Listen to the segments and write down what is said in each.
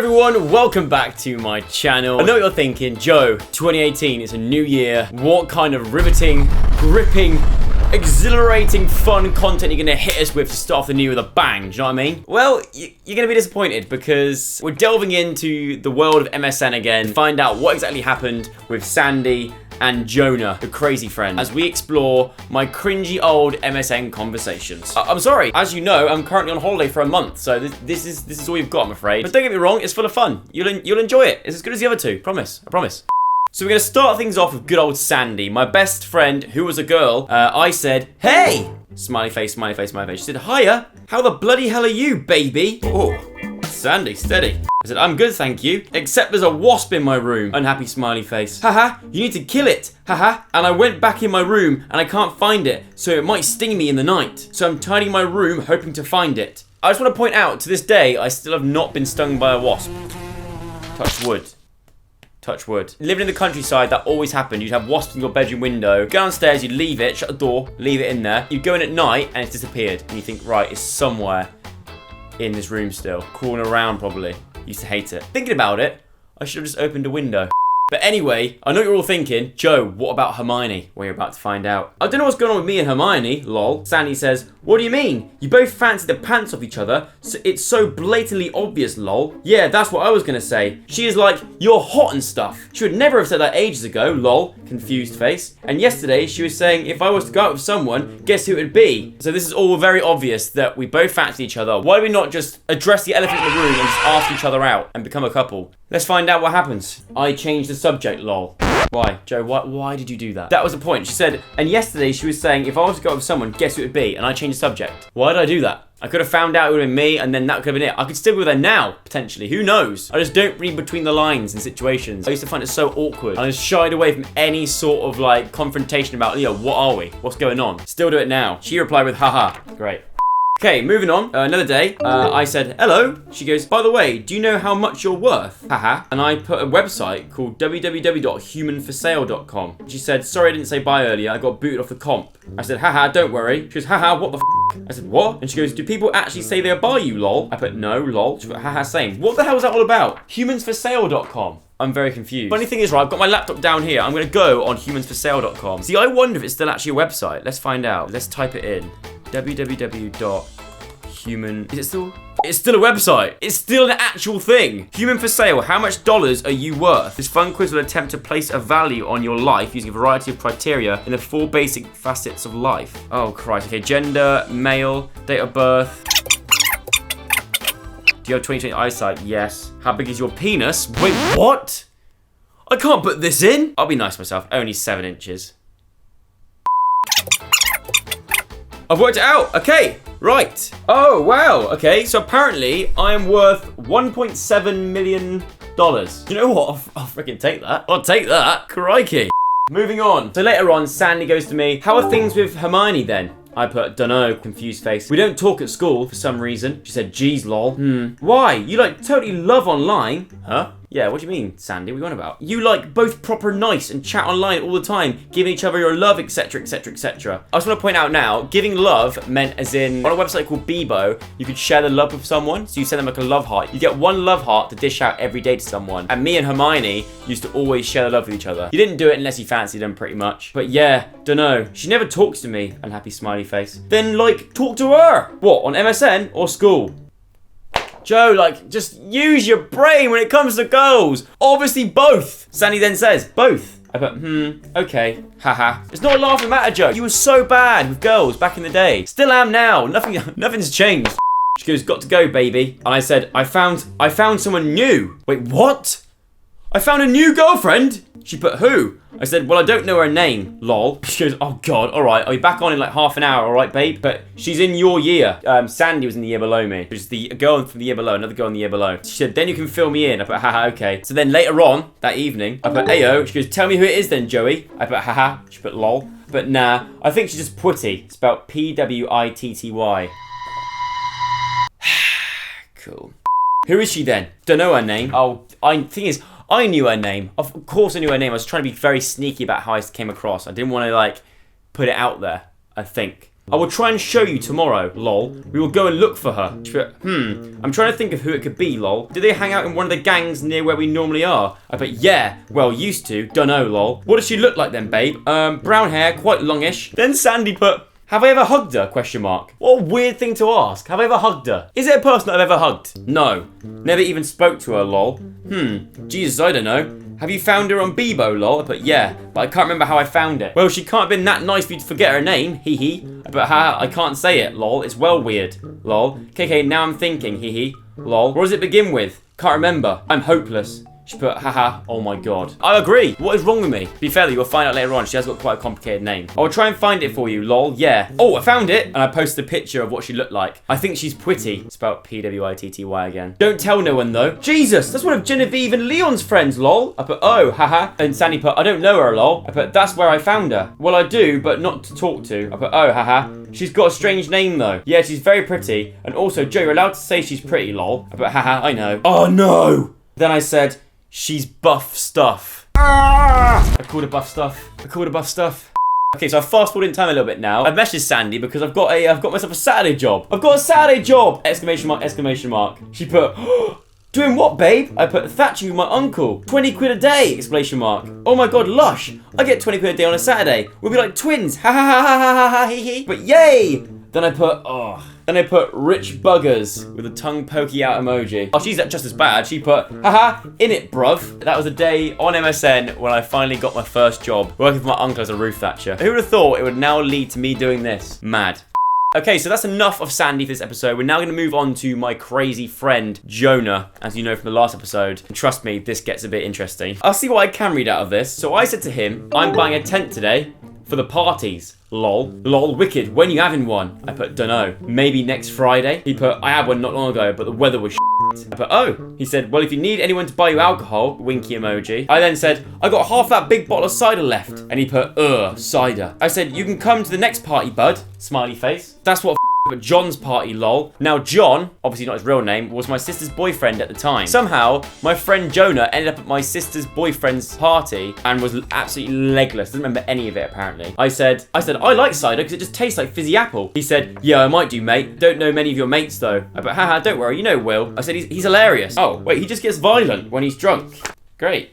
everyone, welcome back to my channel. I know what you're thinking, Joe, 2018 is a new year. What kind of riveting, gripping, exhilarating, fun content you're gonna hit us with to start off the new year with a bang, do you know what I mean? Well, you're gonna be disappointed because we're delving into the world of MSN again to find out what exactly happened with Sandy and Jonah, the crazy friend, as we explore my cringy old MSN conversations. I'm sorry, as you know, I'm currently on holiday for a month, so this is all you've got, I'm afraid. But don't get me wrong, it's full of fun. You'll enjoy it. It's as good as the other two, promise, I promise. So we're gonna start things off with good old Sandy, my best friend, who was a girl. I said, hey! Smiley face, smiley face, smiley face. She said, hiya, how the bloody hell are you, baby? Oh, Sandy, steady. I said, I'm good, thank you. Except there's a wasp in my room. Unhappy smiley face. Haha, you need to kill it. Haha. And I went back in my room and I can't find it, so it might sting me in the night. So I'm tidying my room, hoping to find it. I just want to point out, to this day, I still have not been stung by a wasp. Touch wood. Touch wood. Living in the countryside, that always happened. You'd have wasps in your bedroom window. Go downstairs, you'd leave it, shut the door, leave it in there. You'd go in at night and it's disappeared. And you think, right, it's somewhere in this room still. Crawling around probably. Used to hate it. Thinking about it, I should have just opened a window. But anyway, I know you're all thinking, Joe, what about Hermione? Well, you're about to find out. I don't know what's going on with me and Hermione, lol. Sandy says, what do you mean? You both fancy the pants off each other, so it's so blatantly obvious, lol. Yeah, that's what I was gonna say. She is like, you're hot and stuff. She would never have said that ages ago, lol. Confused face. And yesterday, she was saying, if I was to go out with someone, guess who it would be? So this is all very obvious that we both fancy each other. Why do we not just address the elephant in the room and just ask each other out and become a couple? Let's find out what happens. I changed the subject, lol. Why? Joe, why did you do that? That was the point. She said, and yesterday she was saying, if I was to go out with someone, guess who it would be? And I changed the subject. Why did I do that? I could have found out it would have been me, and then that could have been it. I could still be with her now, potentially. Who knows? I just don't read between the lines in situations. I used to find it so awkward. I just shied away from any sort of, like, confrontation about, what are we? What's going on? Still do it now. She replied with, haha. Great. Okay, moving on. Another day, I said, hello. She goes, by the way, do you know how much you're worth? Haha. And I put a website called www.humanforsale.com. She said, sorry I didn't say bye earlier. I got booted off the comp. I said, haha, don't worry. She goes, haha, what the f? I said, what? And she goes, do people actually say they'll buy you, lol? I put, no, lol. She put, haha, same. What the hell is that all about? Humansforsale.com. I'm very confused. Funny thing is, right, I've got my laptop down here. I'm going to go on humansforsale.com. See, I wonder if it's still actually a website. Let's find out. Let's type it in. www.human... Is it still... It's still a website. It's still an actual thing. Human for sale. How much dollars are you worth? This fun quiz will attempt to place a value on your life using a variety of criteria in the 4 basic facets of life. Oh, Christ. Okay, gender, male, date of birth. Do you have 20/20 eyesight? Yes. How big is your penis? Wait, what? I can't put this in. I'll be nice to myself. Only 7 inches. I've worked it out. Okay, right. Oh, wow. Okay, so apparently I am worth $1.7 million. You know what? I'll freaking take that. I'll take that. Crikey. Moving on. So later on, Sandy goes to me, how are things with Hermione then? I put, dunno, confused face. We don't talk at school for some reason. She said, geez, lol. Why? You totally love online. Huh? Yeah, what do you mean, Sandy? What are you on about? You both proper nice and chat online all the time, giving each other your love, etc, etc, etc. I just want to point out now, giving love meant as in, on a website called Bebo, you could share the love with someone, so you send them a love heart. You get 1 love heart to dish out every day to someone. And me and Hermione used to always share the love with each other. You didn't do it unless you fancied them pretty much. But yeah, dunno. She never talks to me, unhappy smiley face. Then talk to her. What, on MSN or school? Joe, just use your brain when it comes to girls. Obviously both. Sandy then says, both. I put, okay, haha. It's not a laughing matter, Joe. You were so bad with girls back in the day. Still am now. Nothing's changed. She goes, got to go, baby. And I said, I found someone new. Wait, what? I found a new girlfriend? She put, who? I said, well, I don't know her name, lol. She goes, oh God, all right. I'll be back on in half an hour, all right, babe? But she's in your year. Sandy was in the year below me. Which is the girl from the year below, another girl in the year below. She said, then you can fill me in. I put, haha, okay. So then later on, that evening, I put, ayo. She goes, tell me who it is then, Joey. I put, haha. She put, lol. But nah, I think she's just Pwitty. Spelled P-W-I-T-T-Y. Cool. Who is she then? Don't know her name. Oh, thing is, I knew her name. Of course I knew her name. I was trying to be very sneaky about how I came across. I didn't want to, put it out there, I think. I will try and show you tomorrow, lol. We will go and look for her. She put, I'm trying to think of who it could be, lol. Do they hang out in one of the gangs near where we normally are? I put, yeah, well, used to, dunno, lol. What does she look like then, babe? Brown hair, quite longish. Then Sandy put, have I ever hugged her? Question mark. What a weird thing to ask. Have I ever hugged her? Is it a person that I've ever hugged? No. Never even spoke to her, lol. Jesus, I don't know. Have you found her on Bebo, lol? I put, yeah, but I can't remember how I found it. Well, she can't have been that nice for you to forget her name, hee hee. I put, haha, I can't say it, lol. It's well weird, lol. KK, now I'm thinking, hee hee, lol. What does it begin with? Can't remember. I'm hopeless. She put, haha, oh my god. I agree. What is wrong with me? To be fair, you'll find out later on. She has got quite a complicated name. I will try and find it for you, lol. Yeah. Oh, I found it. And I posted a picture of what she looked like. I think she's pretty. Spelled P-W-I-T-T-Y again. Don't tell no one though. Jesus, that's one of Genevieve and Leon's friends, lol. I put, oh, haha. And Sandy put, I don't know her, lol. I put, that's where I found her. Well, I do, but not to talk to. I put, oh, haha. She's got a strange name though. Yeah, she's very pretty. And also, Joe, you're allowed to say she's pretty, lol. I put, haha, I know. Oh no. Then I said, she's buff stuff. I called her buff stuff. Okay, so I've fast forwarded in time a little bit now. I've messaged Sandy because I've got myself a Saturday job. I've got a Saturday job! Exclamation mark, exclamation mark. She put, doing what, babe? I put, Thatcher with my uncle. 20 quid a day! Exclamation mark. Oh my god, lush! I get 20 quid a day on a Saturday. We'll be like twins. Ha ha ha ha ha ha hee hee. But yay! Then I put rich buggers with a tongue pokey out emoji. Oh, she's just as bad. She put, haha, in it, bruv. That was a day on MSN when I finally got my first job, working for my uncle as a roof thatcher. Who would have thought it would now lead to me doing this? Mad. Okay, so that's enough of Sandy for this episode. We're now going to move on to my crazy friend, Jonah, as you know from the last episode. And trust me, this gets a bit interesting. I'll see what I can read out of this. So I said to him, I'm buying a tent today for the parties. Lol. Lol, wicked. When you having one? I put, dunno. Maybe next Friday? He put, I had one not long ago, but the weather was shit. I put, oh. He said, well, if you need anyone to buy you alcohol, winky emoji. I then said, I got half that big bottle of cider left. And he put, cider. I said, you can come to the next party, bud. Smiley face. That's what but John's party, lol. Now, John, obviously not his real name, was my sister's boyfriend at the time. Somehow, my friend Jonah ended up at my sister's boyfriend's party and was absolutely legless. Doesn't remember any of it, apparently. I said, I like cider because it just tastes like fizzy apple. He said, yeah, I might do, mate. Don't know many of your mates, though. I put, haha, don't worry, you know Will. I said, he's hilarious. Oh, wait, he just gets violent when he's drunk. Great.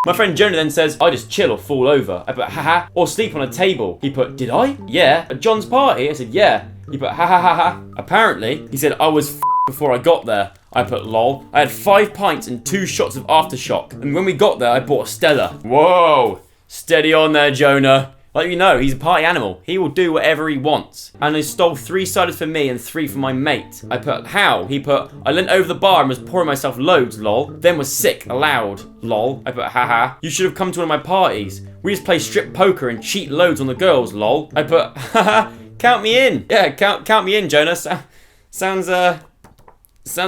My friend Jonah then says, I just chill or fall over. I put, haha, or sleep on a table. He put, did I? Yeah. At John's party? I said, yeah. He put, ha ha ha ha. Apparently, he said, I was before I got there. I put, lol. I had 5 pints and 2 shots of aftershock. And when we got there, I bought a Stella. Whoa. Steady on there, Jonah. Like you know, he's a party animal. He will do whatever he wants. And he stole 3 ciders for me and 3 for my mate. I put, how? He put, I leant over the bar and was pouring myself loads, lol. Then was sick, aloud, lol. I put, haha. You should have come to one of my parties. We just play strip poker and cheat loads on the girls, lol. I put, haha. Count me in. Yeah, count me in, Jonah. Sounds like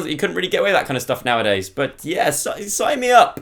you couldn't really get away with that kind of stuff nowadays. But yeah, sign me up.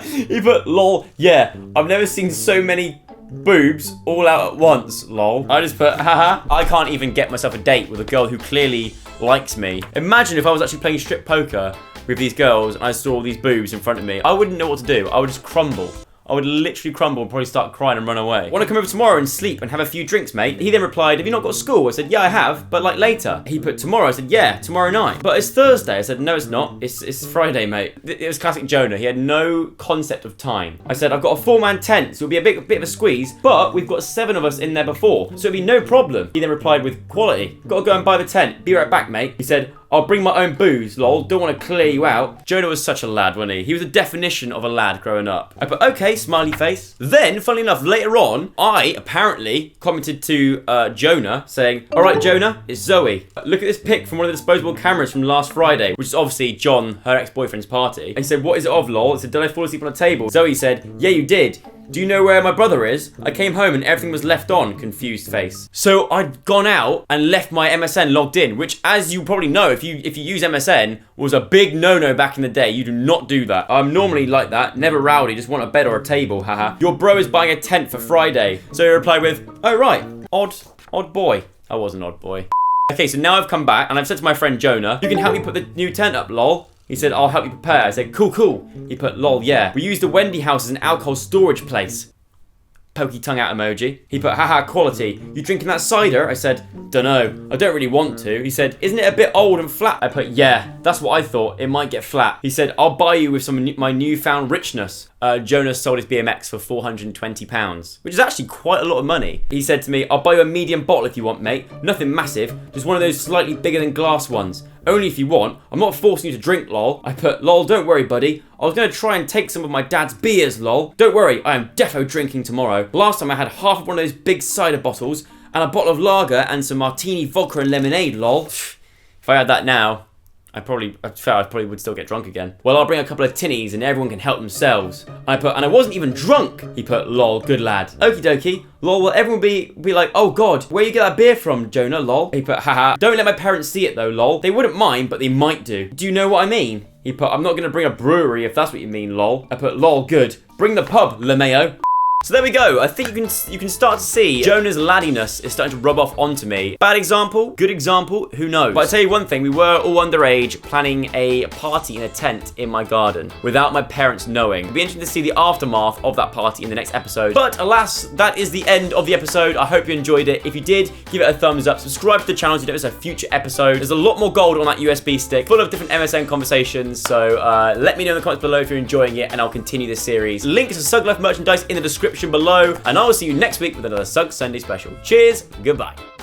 He put, lol, yeah, I've never seen so many boobs all out at once, lol. I just put, haha. I can't even get myself a date with a girl who clearly likes me. Imagine if I was actually playing strip poker with these girls and I saw all these boobs in front of me. I wouldn't know what to do. I would just crumble. I would literally crumble and probably start crying and run away. Want to come over tomorrow and sleep and have a few drinks, mate? He then replied, have you not got school? I said, yeah, I have, but like later. He put tomorrow. I said, yeah, tomorrow night. But it's Thursday. I said, no, it's not. It's Friday, mate. It was classic Jonah. He had no concept of time. I said, I've got a 4-man tent, so it'll be a bit of a squeeze, but we've got 7 of us in there before, so it'll be no problem. He then replied with, quality. Got to go and buy the tent. Be right back, mate. He said, I'll bring my own booze, lol. Don't want to clear you out. Jonah was such a lad, wasn't he? He was the definition of a lad growing up. I put, okay, smiley face. Then, funnily enough, later on, I apparently commented to Jonah saying, all right, Jonah, it's Zoe. Look at this pic from one of the disposable cameras from last Friday, which is obviously John, her ex-boyfriend's party. And he said, what is it of, lol? I said, did I fall asleep on a table? Zoe said, yeah, you did. Do you know where my brother is? I came home and everything was left on, confused face. So I'd gone out and left my MSN logged in, which, as you probably know, if you use MSN, was a big no-no back in the day. You do not do that. I'm normally like that, never rowdy, just want a bed or a table, haha. Your bro is buying a tent for Friday. So he replied with, oh right, odd boy. I was an odd boy. Okay, so now I've come back and I've said to my friend Jonah, you can help me put the new tent up, lol. He said, I'll help you prepare. I said, cool. He put, lol, yeah. We used the Wendy house as an alcohol storage place. pokey tongue out emoji. He put, haha, quality. You drinking that cider? I said, dunno. I don't really want to. He said, isn't it a bit old and flat? I put, yeah, that's what I thought. It might get flat. He said, I'll buy you with some of my newfound richness. Jonas sold his BMX for £420, which is actually quite a lot of money. He said to me, I'll buy you a medium bottle if you want, mate. Nothing massive, just one of those slightly bigger than glass ones. Only if you want. I'm not forcing you to drink, lol. I put, lol, don't worry, buddy. I was going to try and take some of my dad's beers, lol. Don't worry, I am defo drinking tomorrow. Last time I had half of one of those big cider bottles and a bottle of lager and some martini vodka and lemonade, lol. If I had that now, I probably would still get drunk again. Well, I'll bring a couple of tinnies and everyone can help themselves. I put, and I wasn't even drunk. He put, lol, good lad. Okie dokie. Lol, will everyone be like, oh god, where you get that beer from, Jonah, lol? He put, haha. Don't let my parents see it though, lol. They wouldn't mind, but they might do. Do you know what I mean? He put, I'm not gonna bring a brewery if that's what you mean, lol. I put, lol, good. Bring the pub, LeMayo. So there we go. I think you can start to see Jonah's laddiness is starting to rub off onto me. Bad example, good example, who knows? But I tell you one thing, we were all underage planning a party in a tent in my garden without my parents knowing. It'll be interesting to see the aftermath of that party in the next episode. But alas, that is the end of the episode. I hope you enjoyed it. If you did, give it a thumbs up. Subscribe to the channel so you don't miss a future episode. There's a lot more gold on that USB stick, full of different MSN conversations. So let me know in the comments below if you're enjoying it, and I'll continue this series. Links to Sug Life merchandise in the description below, and I will see you next week with another Sug Sunday special. Cheers, goodbye.